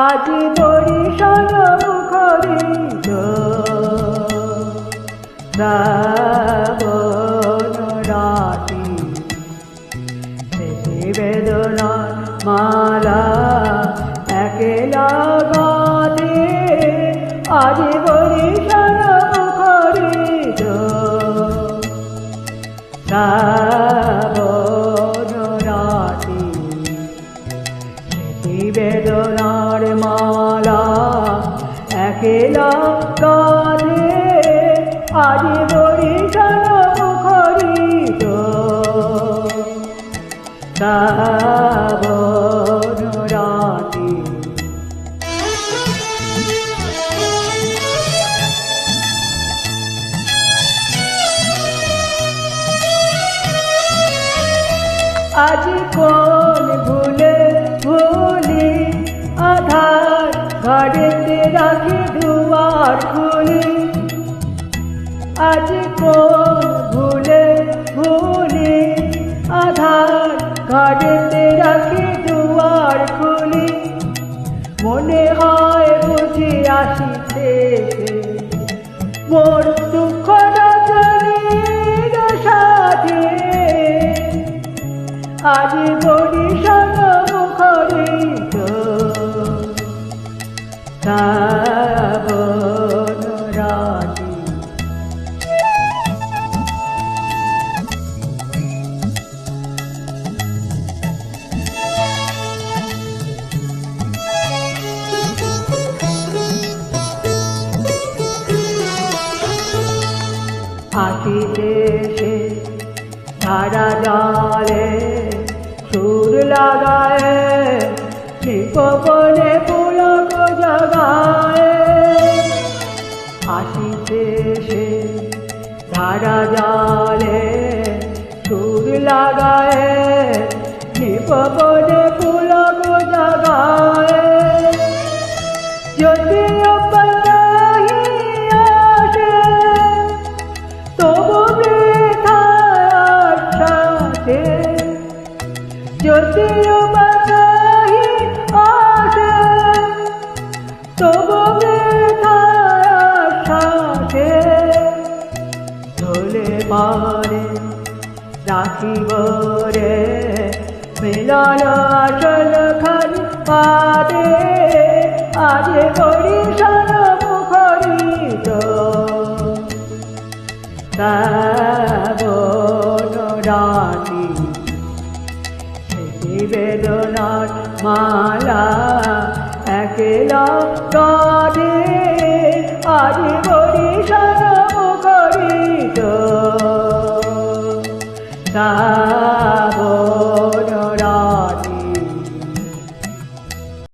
আজি বরিশাল মুখরিত শ্রাবণ রাতি স্মৃতি বেদনার মালা একলা গাতে আজি বরিশাল মুখরিত শ্রাবণ রাতি স্মৃতি বেদনার মালা একলা গাতে আজি বরিশাল মুখরিত শ্রাবণ রাতি। আজি কোন ভুলে ভুলি আধার ঘরেতে রাখি দুয়ার খুলি আজি কোন ভুলে ভুলি আধার ঘরেতে রাখি দুয়ার খুলি মনে হয় বুঝি আসিতে মোর দুঃখ রজনীর সাথে আজি বরিশাল মুখরিত শ্রাবণ রাতি। আসিতে সে ধারা জলে সুর লাগায় নিপবনে পুলক জগায় আসিতে সে ধারা জলে সুর লাগায় নিপবনে পুলক জগায় যদিও পতাহি আসে তবু বৃথার সাথে যদিও বাতাহি আসে তবু বৃথার সাথে ধলে পারে রাখিব রে মিলন আসল খালি পারে আজ বরিশাল মুখরিত শ্রাবণ রাতি স্মৃতি বেদনার মালা একলা গাতে আজ বরিশাল মুখরিত শ্রাবণ